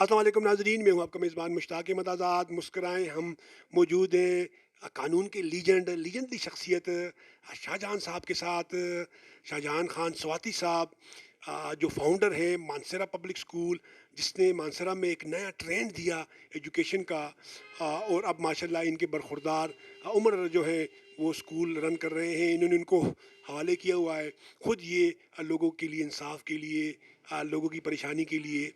السلام علیکم ناظرین، میں ہوں آپ کا میزبان مشتاق احمد آزاد۔ مسکرائیں، ہم موجود ہیں قانون کے لیجنڈری شخصیت شاہ جہان صاحب کے ساتھ۔ شاہ جہان خان سواتی صاحب جو فاؤنڈر ہیں مانسرا پبلک اسکول، جس نے مانسرا میں ایک نیا ٹرینڈ دیا ایجوکیشن کا، اور اب ماشاءاللہ ان کے برخوردار عمر جو ہے وہ اسکول رن کر رہے ہیں۔ انہوں نے ان کو حوالے کیا ہوا ہے، خود یہ لوگوں کے لیے، انصاف کے لیے، لوگوں کی پریشانی کے لیے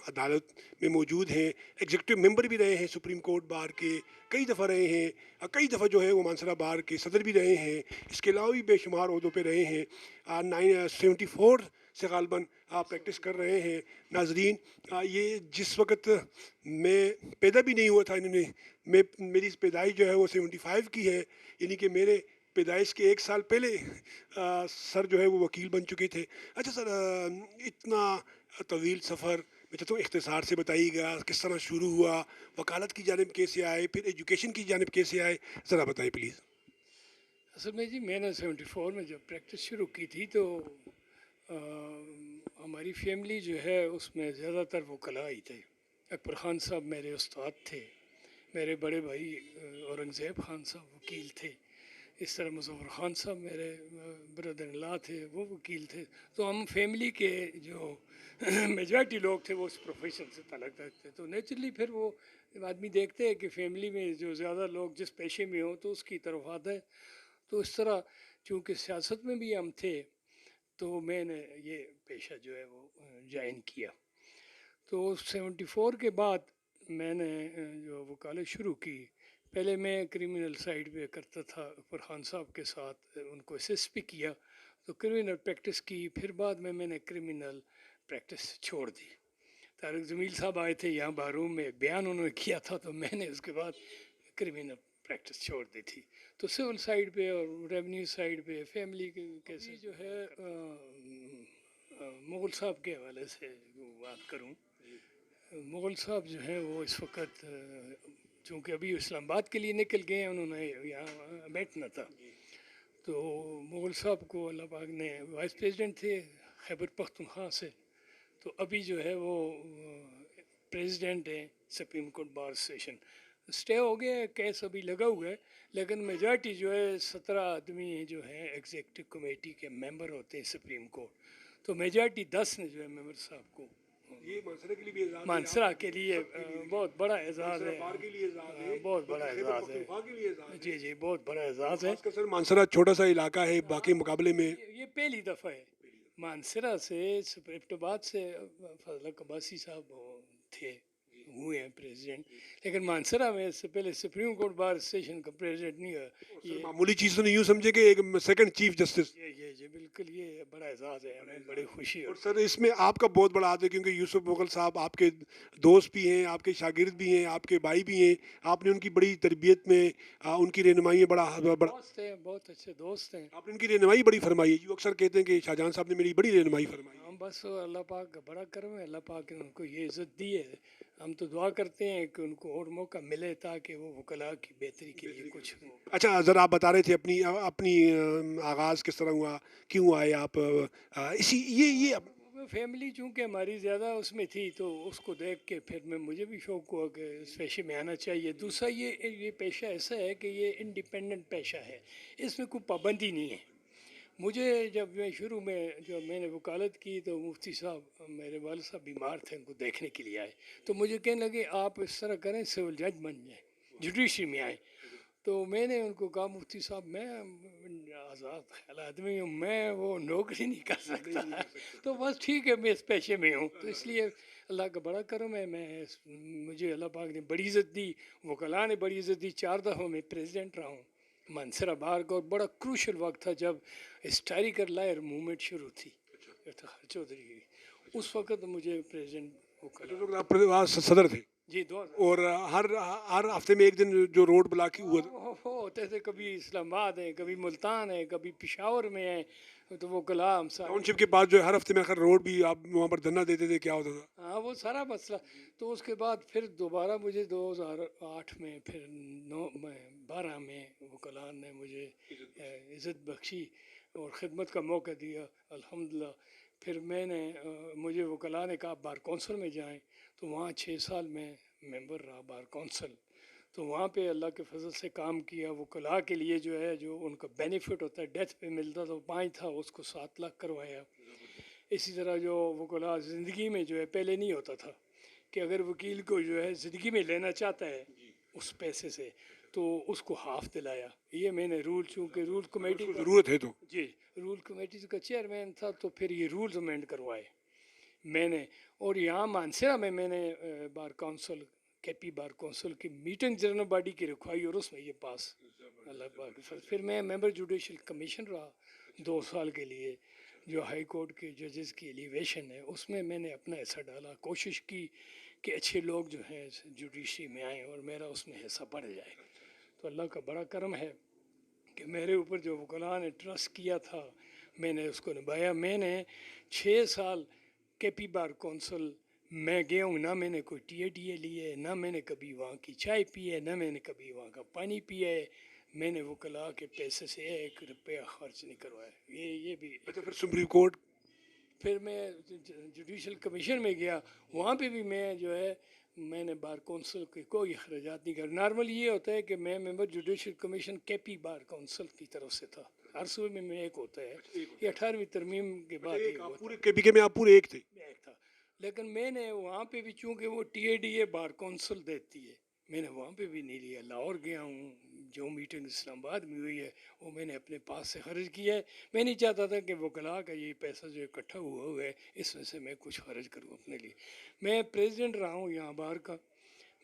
عدالت میں موجود ہیں۔ ایگزیکٹو ممبر بھی رہے ہیں سپریم کورٹ بار کے، کئی دفعہ رہے ہیں، کئی دفعہ جو ہے وہ مانسرا بار کے صدر بھی رہے ہیں۔ اس کے علاوہ بھی بے شمار عہدوں پہ رہے ہیں۔ 1974 سے غالباً پریکٹس کر رہے ہیں۔ ناظرین، یہ جس وقت میں پیدا بھی نہیں ہوا تھا، انہوں نے میری پیدائش جو ہے وہ 75 کی ہے، یعنی کہ میرے پیدائش کے ایک سال پہلے سر جو ہے وہ وکیل بن چکے تھے۔ اچھا سر، اتنا طویل سفر میں چاہتا ہوں اختصار سے بتائیے گا، کس طرح شروع ہوا، وکالت کی جانب کیسے آئے، پھر ایجوکیشن کی جانب کیسے آئے، ذرا بتائیں پلیز۔ اصل میں جی میں نے 74 میں جب پریکٹس شروع کی تھی تو ہماری فیملی جو ہے اس میں زیادہ تر وکلاء ہی تھے۔ اکبر خان صاحب میرے استاد تھے، میرے بڑے بھائی اورنگزیب خان صاحب وکیل تھے، اس طرح مظفر خان صاحب میرے بردر لا تھے، وہ وکیل تھے۔ تو ہم فیملی کے جو میجارٹی لوگ تھے وہ اس پروفیشن سے تعلق رکھتے، تو نیچرلی پھر وہ آدمی دیکھتے ہیں کہ فیملی میں جو زیادہ لوگ جس پیشے میں ہوں تو اس کی طرف آتا ہے۔ تو اس طرح چونکہ سیاست میں بھی ہم تھے تو میں نے یہ پیشہ جو ہے وہ جوائن کیا۔ تو 74 کے بعد میں نے جو وکالت شروع کی، پہلے میں کریمنل سائڈ پہ کرتا تھا اکبر خان صاحب کے ساتھ، ان کو اسسٹ بھی کیا، تو کریمنل پریکٹس کی، پھر بعد میں نے کریمنل پریکٹس چھوڑ دی۔ طارق جمیل صاحب آئے تھے یہاں باروم میں، بیان انہوں نے کیا تھا، تو میں نے اس کے بعد کریمنل پریکٹس چھوڑ دی تھی۔ تو سول سائڈ پہ اور ریونیو سائڈ پہ فیملی کے کیسے جو ہے مغل صاحب کے حوالے سے بات کروں، مغل صاحب جو ہیں وہ اس وقت چونکہ ابھی اسلام آباد کے لیے نکل گئے ہیں، انہوں نے یہاں بیٹھنا تھا، تو مغل صاحب کو اللہ پاک نے وائس پریزیڈنٹ تھے خیبر پختونخوا سے، تو ابھی جو ہے وہ پریزیڈنٹ ہیں supreme court bar association. Stay ہو گیا ہے، کیس ابھی لگا ہوا ہے، لیکن میجارٹی جو ہے 17 آدمی جو ہیں ایگزیکٹو کمیٹی کے ممبر ہوتے ہیں سپریم کورٹ، تو میجارٹی 10 نے جو ہے ممبر صاحب کو یہ مانسرا کے لیے بھی اعزاز ہے، مانسرا کے لیے بہت بڑا اعزاز مانسرا ہے، بار کے لیے اعزاز ہے، بہت بڑا بلکہ خیبر اعزاز ہے، پختونخوا کے لیے اعزاز ہے۔ جی جی بہت بڑا اعزاز ہے۔ خاص کر سر مانسرا چھوٹا سا علاقہ ہے باقی مقابلے میں۔ یہ پہلی دفعہ ہے مانسرا سے، اسپٹ آباد سے فضل عباسی صاحب تھے، ہوئے ہیں پریزیڈنٹ، لیکن مانسرا میں اس سے پہلے سپریم کورٹ بار اسٹیشن کا پریزیڈنٹ نہیں ہوا یہ۔ معمولی چیز تو نہیں یوں سمجھے کہ ایک سیکنڈ چیف جسٹس۔ یہ بالکل یہ بڑا اعزاز ہے، ہمیں بڑی خوشی اور ہوتی سر اس میں آپ کا بہت بڑا ہاتھ ہے، کیونکہ یوسف مغل صاحب آپ کے دوست بھی ہیں، آپ کے شاگرد بھی ہیں، آپ کے بھائی بھی ہیں، آپ نے ان کی بڑی تربیت میں ان کی رہنمائی میں بڑا دوست ہیں، بہت اچھے دوست ہیں۔ آپ نے ان کی رہنمائی بڑی فرمائی ہے۔ جو اکثر کہتے ہیں کہ شاہ جہاں صاحب نے میری بڑی رہنمائی فرمائی ہے۔ ہم بس اللہ پاک کا بڑا کرم ہے، اللہ پاک نے ان کو یہ عزت دی ہے، ہم تو دعا کرتے ہیں کہ ان کو اور موقع ملے تاکہ وہ وکلاء کی بہتری کے لیے کچھ ہو۔ اچھا ذرا آپ بتا رہے تھے اپنی آغاز کس طرح ہوا، کیوں آئے آپ اسی یہ فیملی چونکہ ہماری زیادہ اس میں تھی تو اس کو دیکھ کے پھر مجھے بھی شوق ہوا کہ اس پیشے میں آنا چاہیے۔ دوسرا یہ پیشہ ایسا ہے کہ یہ انڈیپینڈنٹ پیشہ ہے، اس میں کوئی پابندی نہیں ہے۔ مجھے جب میں شروع میں جب میں نے وکالت کی تو مفتی صاحب میرے والد صاحب بیمار تھے، ان کو دیکھنے کے لیے آئے، تو مجھے کہنے لگے آپ اس طرح کریں سول جج بن جائیں، جوڈیشری میں آئیں۔ تو میں نے ان کو کہا مفتی صاحب میں آزاد خیال آدمی ہوں، میں وہ نوکری نہیں کر سکتا، تو بس ٹھیک ہے میں اس پیشے میں ہوں۔ تو اس لیے اللہ کا بڑا کرم ہے، مجھے اللہ پاک نے بڑی عزت دی، وکلاء نے بڑی عزت دی، 4 دفعہ میں پریزیڈنٹ رہا ہوں مانسرا بار کا، اور بڑا کروشل وقت تھا جب ہسٹوریکل لائر موومنٹ شروع تھی افتخار چودھری کی، اس وقت مجھے پریزیڈنٹ وکلاء آپ صدر تھے، جی 2000 اور ہر ہفتے میں ایک دن جو روڈ بلاک ہوا وہ ہوتے تھے، کبھی اسلام آباد ہے، کبھی ملتان ہے، کبھی پشاور میں ہے، تو وہ غلام ٹاؤن سارے شپ کے پاس جو ہے ہر ہفتے میں آخر روڈ بھی آپ وہاں پر دھرنا دیتے تھے، کیا ہوتا تھا؟ ہاں وہ سارا مسئلہ۔ تو اس کے بعد پھر دوبارہ مجھے 2008 میں پھر 12 میں وکلاء نے مجھے عزت بخشی اور خدمت کا موقع دیا، الحمدللہ پھر میں نے مجھے وکلاء نے کہا بار کونسل میں جائیں، تو وہاں 6 سال میں ممبر رہا بار کونسل. تو وہاں پہ اللہ کے فضل سے کام کیا. وکلاء کے لیے جو ہے جو ان کا بینیفٹ ہوتا ہے ڈیتھ پہ ملتا تو 5 تھا، اس کو 7 لاکھ کروایا. اسی طرح جو وکلاء زندگی میں جو ہے پہلے نہیں ہوتا تھا کہ اگر وکیل کو جو ہے زندگی میں لینا چاہتا ہے اس پیسے سے تو اس کو ہاف دلایا. یہ میں نے رول، چونکہ رول کمیٹی کا ضرورت ہے تو جی رول کمیٹی کا چیئرمین تھا تو پھر یہ رولز امینڈ کروائے میں نے. اور یہاں مانسرا میں نے بار کونسل کے پی بار کونسل کی میٹنگ جنرل باڈی کی رکھوائی اور اس میں یہ پاس اللہ پاک کے فضل. پھر میں ممبر جوڈیشل کمیشن رہا 2 سال کے لیے. جو ہائی کورٹ کے ججز کی ایلیویشن ہے اس میں نے اپنا حصہ ڈالا. کوشش کی کہ اچھے لوگ جو ہیں جوڈیشری میں آئیں اور میرا اس میں حصہ بڑھ جائے. تو اللہ کا بڑا کرم ہے کہ میرے اوپر جو وکلاء نے ٹرسٹ کیا تھا میں نے اس کو نبھایا. میں نے 6 سال کے پی بار کونسل میں گیا ہوں، نہ میں نے کوئی ٹی اے لیے، نہ میں نے کبھی وہاں کی چائے پی ہے، نہ میں نے کبھی وہاں کا پانی پیا ہے. میں نے وکلاء کے پیسے سے 1 روپیہ خرچ نہیں کروایا. یہ بھی. اچھا پھر سپریم کورٹ؟ پھر میں جوڈیشل کمیشن میں گیا، وہاں پہ بھی میں جو ہے میں نے بار کونسل کے کوئی اخراجات نہیں کر. نارمل یہ ہوتا ہے کہ میں ممبر جوڈیشل کمیشن کے پی بار کونسل کی طرف سے تھا. ہر صوبے میں ایک ہوتا ہے. یہ 18ویں ترمیم کے بعد یہ ہوا پورے کے پی کے میں آپ پورے ایک تھے؟ ایک تھا. لیکن میں نے وہاں پہ بھی چونکہ وہ ٹی اے بار کونسل دیتی ہے میں نے وہاں پہ بھی نہیں لیا. لاہور گیا ہوں، جو میٹنگ اسلام آباد میں ہوئی ہے وہ میں نے اپنے پاس سے خرچ کیا ہے. میں نہیں چاہتا تھا کہ وکلاء کا یہ پیسہ جو اکٹھا ہوا ہے اس میں سے میں کچھ خرچ کروں اپنے لیے. میں پریزیڈنٹ رہا ہوں یہاں بار کا.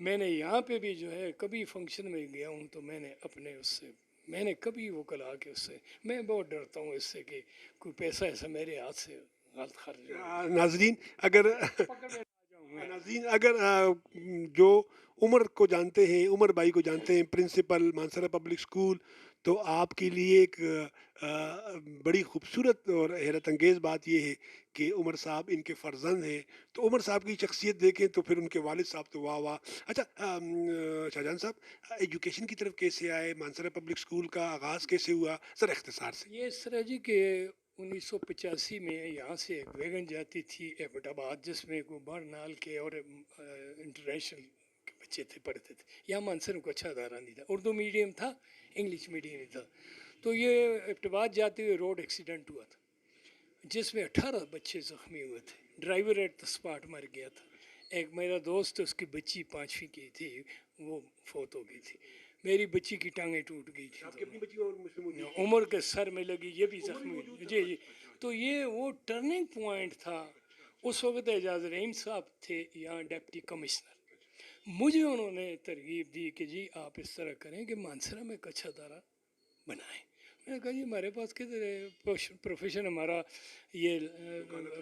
میں نے یہاں پہ بھی جو ہے کبھی فنکشن میں گیا ہوں تو میں نے اپنے اس سے میں نے کبھی وکلاء کے اس سے میں بہت ڈرتا ہوں اس سے کہ کوئی پیسہ ایسا میرے ہاتھ سے غلط خرچ ہو. ناظرین اگر ناظرین اگر جو عمر کو جانتے ہیں، عمر بھائی کو جانتے ہیں، پرنسپل مانسرا پبلک اسکول، تو آپ کے لیے ایک بڑی خوبصورت اور حیرت انگیز بات یہ ہے کہ عمر صاحب ان کے فرزند ہیں. تو عمر صاحب کی شخصیت دیکھیں تو پھر ان کے والد صاحب تو واہ واہ. اچھا شاہجہاں صاحب، ایجوکیشن کی طرف کیسے آئے؟ مانسرا پبلک اسکول کا آغاز کیسے ہوا؟ سر اختصار سے. یہ اس طرح جی کہ 1985 میں یہاں سے ایک ویگن جاتی تھی ایبٹ آباد جس میں کو برنال کے اور انٹرنیشنل کے بچے تھے پڑھتے تھے. یہاں مانسر کو اچھا ادارہ نہیں تھا، اردو میڈیم تھا، انگلش میڈیم ہی تھا. تو یہ ایبٹ آباد جاتے ہوئے روڈ ایکسیڈنٹ ہوا تھا جس میں 18 بچے زخمی ہوئے تھے. ڈرائیور ایٹ دا اسپاٹ مر گیا تھا. ایک میرا دوست اس کی بچی 5ویں کی تھی وہ فوت ہو گئی تھی. میری بچی کی ٹانگیں ٹوٹ گئی تھی، عمر کے سر میں لگی، یہ بھی زخمی ہوئی. جی جی. تو یہ وہ ٹرننگ پوائنٹ تھا. اس وقت اعجاز رحیم صاحب تھے یہاں ڈپٹی کمشنر. مجھے انہوں نے ترغیب دی کہ جی آپ اس طرح کریں کہ مانسرا میں ایک اچھا ادارہ بنائیں. میں نے کہا جی ہمارے پاس کدھر ہے پروفیشن، ہمارا یہ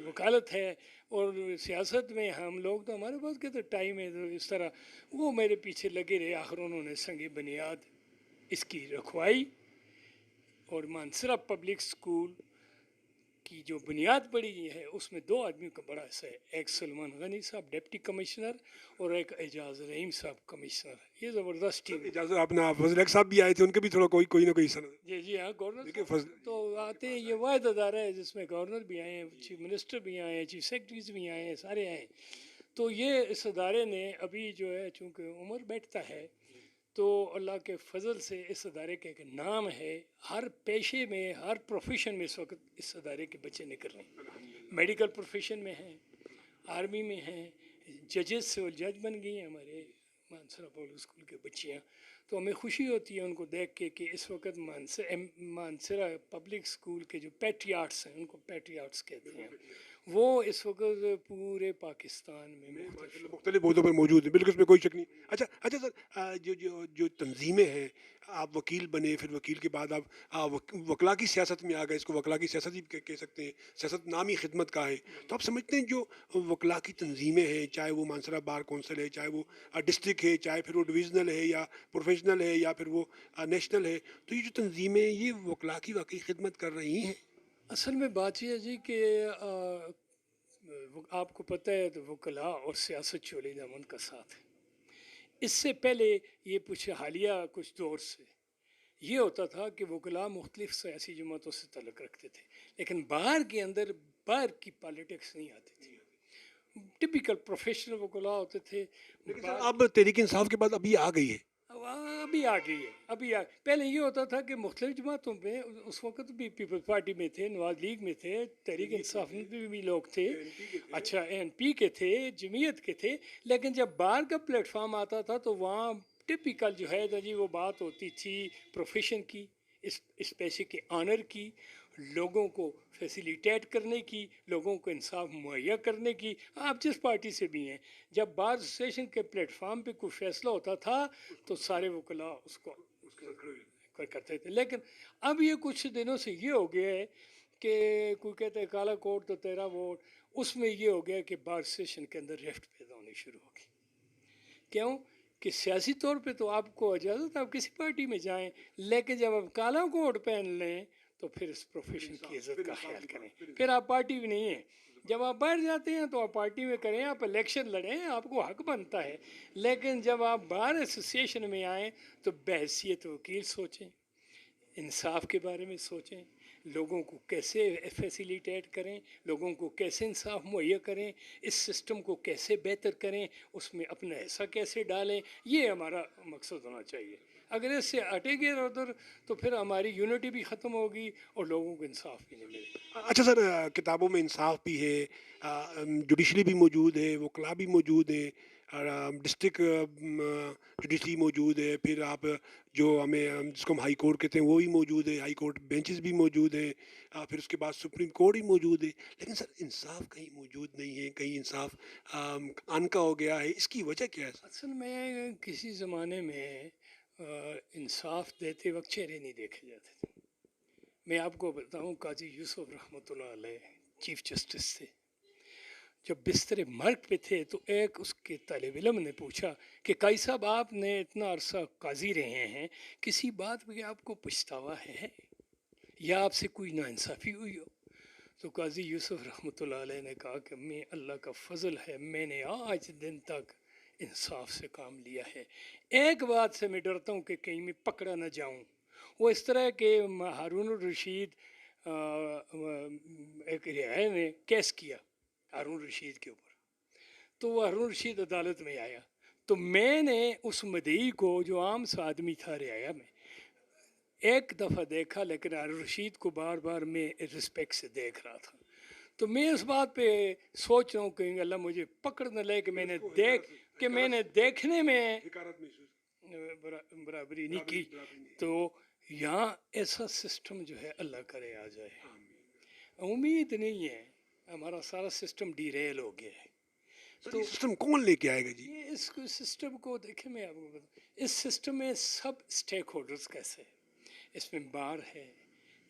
وکالت ہے اور سیاست میں ہم لوگ تو ہمارے پاس کدھر ٹائم ہے. تو اس طرح وہ میرے پیچھے لگے رہے. آخر انہوں نے سنگ بنیاد اس کی رکھوائی اور مانسرا پبلک اسکول کی جو بنیاد پڑی ہے اس میں 2 آدمیوں کا بڑا حصہ ہے. ایک سلمان غنی صاحب ڈپٹی کمشنر اور ایک اعجاز رحیم صاحب کمشنر. یہ زبردست ٹیم. اجازت اپنا فضل حق صاحب بھی آئے تھے، ان کے بھی تھوڑا کوئی نہ کوئی سند. جی جی ہاں گورنر دیکھیں فضل تو آتے ہیں. یہ واحد ادارہ ہے جس میں گورنر بھی آئے ہیں، چیف منسٹر بھی آئے ہیں، چیف سیکرٹریز بھی آئے ہیں، سارے آئے ہیں. تو یہ اس ادارے نے ابھی جو ہے چونکہ عمر بیٹھتا ہے تو اللہ کے فضل سے اس ادارے کا ایک نام ہے. ہر پیشے میں، ہر پروفیشن میں اس وقت اس ادارے کے بچے نکل رہے ہیں. میڈیکل پروفیشن میں ہیں، آرمی میں ہیں، ججز سے جج بن گئی ہیں ہمارے مانسرا پبلک اسکول کے بچیاں. تو ہمیں خوشی ہوتی ہے ان کو دیکھ کے کہ اس وقت مانسرا پبلک اسکول کے جو پیٹریاٹس ہیں، ان کو پیٹریاٹس کہتے ہیں، وہ اس وقت پورے پاکستان میں مختلف عہدوں پر موجود ہیں. بالکل اس میں کوئی شک نہیں. اچھا سر، جو تنظیمیں ہیں، آپ وکیل بنے، پھر وکیل کے بعد آپ وکلا کی سیاست میں آ گئے. اس کو وکلا کی سیاست ہی کہہ سکتے ہیں، سیاست نامی خدمت کا ہے. تو آپ سمجھتے ہیں جو وکلا کی تنظیمیں ہیں، چاہے وہ مانسرا بار کونسل ہے، چاہے وہ ڈسٹرکٹ ہے، چاہے پھر وہ ڈویژنل ہے یا پروفیشنل ہے یا پھر وہ نیشنل ہے، تو یہ جو تنظیمیں یہ وکلا کی واقعی خدمت کر رہی ہیں؟ اصل میں بات یہ ہے جی کہ آپ کو پتہ ہے تو وکلا اور سیاست چولی دامن کا ساتھ ہے. اس سے پہلے یہ حالیہ کچھ دور سے یہ ہوتا تھا کہ وکلا مختلف سیاسی جماعتوں سے تعلق رکھتے تھے، لیکن باہر کے اندر باہر کی پالیٹکس نہیں آتی تھی. ٹپیکل پروفیشنل وکلاء ہوتے تھے. لیکن سر اب تحریک انصاف کے بعد ابھی آ گئی ہے. ابھی آ گئی ہے. پہلے یہ ہوتا تھا کہ مختلف جماعتوں میں اس وقت بھی پیپلز پارٹی میں تھے, نواز لیگ میں تھے, تحریک انصاف میں بھی لوگ تھے, اچھا این پی کے تھے, جمعیت کے تھے. لیکن جب باہر کا پلیٹ فارم آتا تھا تو وہاں ٹپیکل جو ہے جی وہ بات ہوتی تھی پروفیشن کی, اس پیشے کے آنر کی, لوگوں کو فیسیلیٹیٹ کرنے کی, لوگوں کو انصاف مہیا کرنے کی. آپ جس پارٹی سے بھی ہیں, جب بار اسوسیشن کے پلیٹ فارم پہ کوئی فیصلہ ہوتا تھا تو سارے وکلاء اس کو کرتے تھے. لیکن اب یہ کچھ دنوں سے یہ ہو گیا ہے کہ کوئی کہتے ہیں کالا کوٹ تو تیرا ووٹ, اس میں یہ ہو گیا کہ بار اسوسیشن کے اندر ریفٹ پیدا ہونی شروع ہو گئی. کیوں کہ سیاسی طور پہ تو آپ کو اجازت آپ کسی پارٹی میں جائیں, لیکن جب آپ کالا کوٹ پہن لیں تو پھر اس پروفیشن کی عزت کا خیال کریں, پھر آپ پارٹی بھی نہیں ہیں. جب آپ باہر جاتے ہیں تو آپ پارٹی میں کریں, آپ الیکشن لڑیں, آپ کو حق بنتا ہے. لیکن جب آپ بار ایسوسیشن میں آئیں تو بحیثیت وکیل سوچیں, انصاف کے بارے میں سوچیں, لوگوں کو کیسے فیسیلیٹیٹ کریں, لوگوں کو کیسے انصاف مہیا کریں, اس سسٹم کو کیسے بہتر کریں, اس میں اپنا حصہ کیسے ڈالیں. یہ ہمارا مقصد ہونا چاہیے. اگر اس سے ہٹے گے ادھر تو پھر ہماری یونٹی بھی ختم ہوگی اور لوگوں کو انصاف بھی نہیں ملے گا. اچھا سر, کتابوں میں انصاف بھی ہے, جوڈیشری بھی موجود ہے, وکلاء بھی موجود ہیں, ڈسٹرکٹ جوڈیشری موجود ہے, پھر آپ جو ہمیں جس کو ہم ہائی کورٹ کہتے ہیں وہ بھی موجود ہے, ہائی کورٹ بینچز بھی موجود ہیں, پھر اس کے بعد سپریم کورٹ بھی موجود ہے. لیکن سر انصاف کہیں موجود نہیں ہے, کہیں انصاف ان کا ہو گیا ہے. اس کی وجہ کیا ہے سر؟ اصل میں کسی زمانے میں انصاف دیتے وقت چہرے نہیں دیکھے جاتے تھے. میں آپ کو بتاؤں, قاضی یوسف رحمۃ اللہ علیہ چیف جسٹس تھے. جب بستر مرگ پہ تھے تو ایک اس کے طالب علم نے پوچھا کہ قاضی صاحب آپ نے اتنا عرصہ قاضی رہے ہیں, کسی بات پہ آپ کو پچھتاوا ہے یا آپ سے کوئی ناانصافی ہوئی ہو؟ تو قاضی یوسف رحمۃ اللہ علیہ نے کہا کہ میں اللہ کا فضل ہے, میں نے آج دن تک انصاف سے کام لیا ہے. ایک بات سے میں ڈرتا ہوں کہ کہیں میں پکڑا نہ جاؤں. وہ اس طرح کہ ہارون الرشید ایک رعایا نے کیس کیا ہارون رشید کے اوپر, تو وہ ہارون رشید عدالت میں آیا, تو میں نے اس مدعی کو جو عام سا آدمی تھا رعایا میں ایک دفعہ دیکھا, لیکن ہارون رشید کو بار بار میں رسپیکٹ سے دیکھ رہا تھا. تو میں اس بات پہ سوچ رہا ہوں کہ اللہ مجھے پکڑ نہ لے کہ میں نے دیکھنے میں برابری نہیں کی. تو یہاں ایسا سسٹم جو ہے اللہ کرے آ جائے, امید نہیں ہے, ہمارا سارا سسٹم ڈی ریل ہو گیا ہے. تو یہ سسٹم کون لے کے آئے گا جی؟ یہ اس سسٹم کو دیکھیں, میں آپ کو بتاؤں, اس سسٹم میں سب اسٹیک ہولڈرز کیسے ہیں. اس میں بار ہے,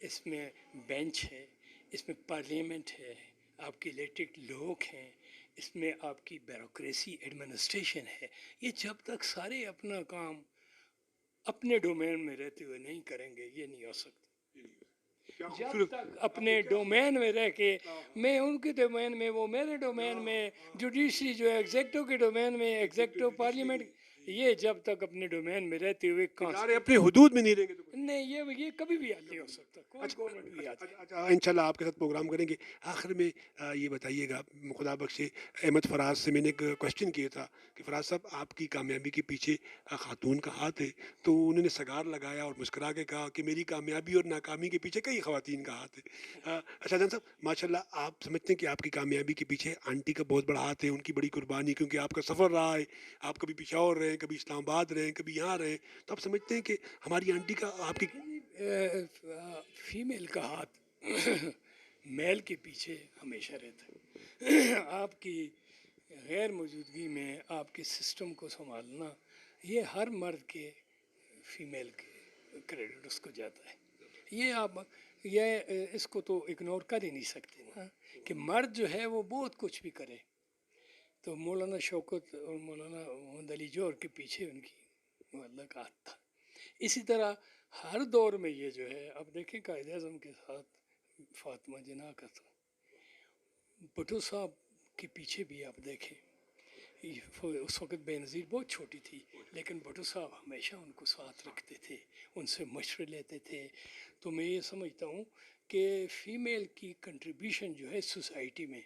اس میں بینچ ہے, اس میں پارلیمنٹ ہے, آپ کے الیکٹڈ لوگ ہیں, اس میں آپ کی بیوروکریسی ایڈمنسٹریشن ہے. یہ جب تک سارے اپنا کام اپنے ڈومین میں رہتے ہوئے نہیں کریں گے یہ نہیں ہو سکتا. جب تک اپنے ڈومین میں رہ کے, میں ان کے ڈومین میں, وہ میرے ڈومین میں, جوڈیشری جو ہے ایگزیکٹو کے ڈومین میں, ایگزیکٹو پارلیمنٹ, یہ جب تک اپنے ڈومین میں رہتے ہوئے اپنے حدود میں نہیں رہیں گے تو نہیں, یہ کبھی بھی نہیں ہو سکتا. کوئی گورنمنٹ بھی آتا ہے. اچھا انشاءاللہ آپ کے ساتھ پروگرام کریں گے. آخر میں یہ بتائیے گا, خدا بخشے احمد فراز سے میں نے ایک کوشچن کیا تھا کہ فراز صاحب آپ کی کامیابی کے پیچھے خاتون کا ہاتھ ہے, تو انہوں نے سگار لگایا اور مسکرا کے کہا کہ میری کامیابی اور ناکامی کے پیچھے کئی خواتین کا ہاتھ ہے. اچھا جان صاحب ماشاء اللہ آپ سمجھتے ہیں کہ آپ کی کامیابی کے پیچھے آنٹی کا بہت بڑا ہاتھ ہے, ان کی بڑی قربانی, کیونکہ آپ کا سفر رہا ہے, آپ کبھی پشاور رہے, کبھی اسلام آباد رہے, کبھی یہاں رہے, تو آپ سمجھتے ہیں کہ ہماری آنٹی کا آپ کی فیمیل کا ہاتھ میل کے پیچھے ہمیشہ رہتا ہے. آپ کی غیر موجودگی میں آپ کے سسٹم کو سنبھالنا, یہ ہر مرد کے فیمیل کے کریڈٹ اس کو جاتا ہے. یہ اس کو تو اگنور کر ہی نہیں سکتے نا, کہ مرد جو ہے وہ بہت کچھ بھی کرے. تو مولانا شوکت اور مولانا محمد علی جوہر کے پیچھے ان کی اللہ کا ہاتھ تھا. اسی طرح ہر دور میں یہ جو ہے, اب دیکھیں قائد اعظم کے ساتھ فاطمہ جناح کا تھا, بھٹو صاحب کے پیچھے بھی آپ دیکھیں, اس وقت بے نظیر بہت چھوٹی تھی, لیکن بھٹو صاحب ہمیشہ ان کو ساتھ رکھتے تھے, ان سے مشورے لیتے تھے. تو میں یہ سمجھتا ہوں کہ فیمیل کی کنٹریبیوشن جو ہے سوسائٹی میں،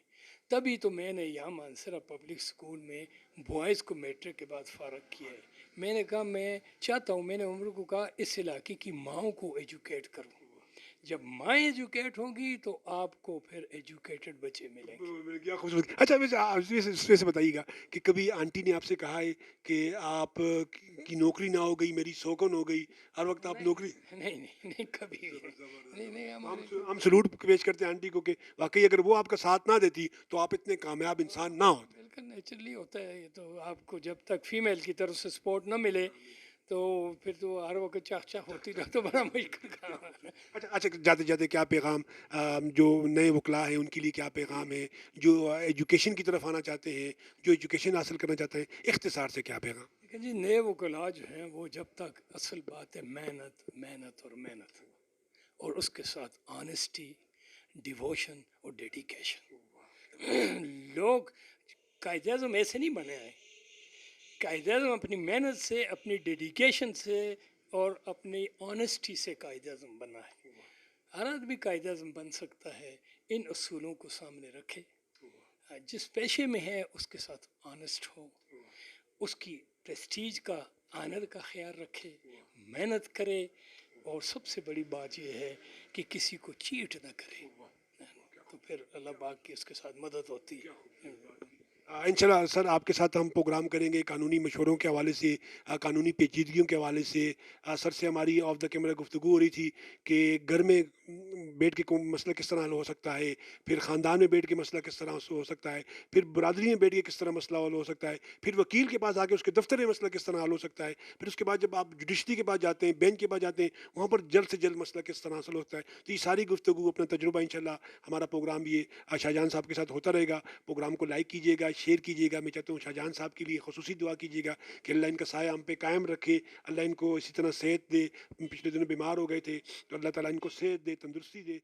تبھی تو میں نے یہاں مانسرا پبلک اسکول میں بوائز کو میٹرک کے بعد فارغ کیا ہے. میں نے کہا میں چاہتا ہوں، میں نے عمر کو کہا اس علاقے کی ماؤں کو ایجوکیٹ کروں. جب مائیں ایجوکیٹ ہوں گی تو آپ کو پھر ایجوکیٹڈ بچے ملیں گے. کیا خوبصورت. اچھا ویسے آپ اس میں سے بتائیے گا کہ کبھی آنٹی نے آپ سے کہا ہے کہ آپ کی نوکری نہ ہو گئی میری سوگن ہو گئی، ہر وقت آپ نوکری. نہیں نہیں نہیں، کبھی نہیں نہیں. ہم سلوٹ پیش کرتے ہیں آنٹی کو کہ واقعی اگر وہ آپ کا ساتھ نہ دیتی تو آپ اتنے کامیاب انسان نہ ہوتے. بالکل نیچرلی ہوتا ہے یہ تو. آپ کو جب تک فیمیل کی طرف سے سپورٹ نہ ملے تو پھر تو ہر وقت چاہ چاہ ہوتی رہے تو بڑا مشکل کام ہے. اچھا جاتے جاتے کیا پیغام جو نئے وکلاء ہیں ان کے لیے کیا پیغام ہے، جو ایجوکیشن کی طرف آنا چاہتے ہیں، جو ایجوکیشن حاصل کرنا چاہتے ہیں، اختصار سے کیا پیغام؟ لیکن جی نئے وکلاء جو ہیں وہ جب تک اصل بات ہے محنت محنت اور محنت، اور اس کے ساتھ آنیسٹی، ڈیووشن اور ڈیڈیکیشن. لوگ قائد اعظم ایسے نہیں بنے ہیں. قائد اعظم اپنی محنت سے، اپنی ڈیڈیکیشن سے اور اپنی آنیسٹی سے قائد اعظم بنا ہے. ہر آدمی قائد اعظم بن سکتا ہے ان اصولوں کو سامنے رکھے، جس پیشے میں ہے اس کے ساتھ آنیسٹ ہو، اس کی پریسٹیج کا، آنر کا خیال رکھے، محنت کرے، اور سب سے بڑی بات یہ ہے کہ کسی کو چیٹ نہ کرے، تو پھر اللہ پاک کی اس کے ساتھ مدد ہوتی ہے. انشاءاللہ سر آپ کے ساتھ ہم پروگرام کریں گے قانونی مشوروں کے حوالے سے، قانونی پیچیدگیوں کے حوالے سے. سر سے ہماری آف دا کیمرہ گفتگو ہو رہی تھی کہ گھر میں بیٹھ کے مسئلہ کس طرح حل ہو سکتا ہے، پھر خاندان میں بیٹھ کے مسئلہ کس طرح ہو سکتا ہے، پھر برادری میں بیٹھ کے کس طرح مسئلہ حل ہو سکتا ہے، پھر وکیل کے پاس آ کے اس کے دفتر میں مسئلہ کس طرح حل ہو سکتا ہے، پھر اس کے بعد جب آپ جوڈیشری کے پاس جاتے ہیں، بینچ کے پاس جاتے ہیں، وہاں پر جلد سے جلد مسئلہ کس طرح حل ہوتا ہے. تو یہ ساری گفتگو، اپنا تجربہ انشاءاللہ ہمارا پروگرام یہ شاہجہان صاحب کے ساتھ ہوتا رہے گا. پروگرام کو لائک کیجیے گا، شیئر کیجیے گا. میں چاہتا ہوں شاہجہان صاحب کے لیے خصوصی دعا کیجیے گا کہ اللہ ان کا سایہ ہم پہ قائم رکھے، اللہ ان کو اسی طرح صحت دے. پچھلے دنوں بیمار ہو گئے تھے تو اللہ تعالیٰ ان کو صحت دے، تندرستی دے.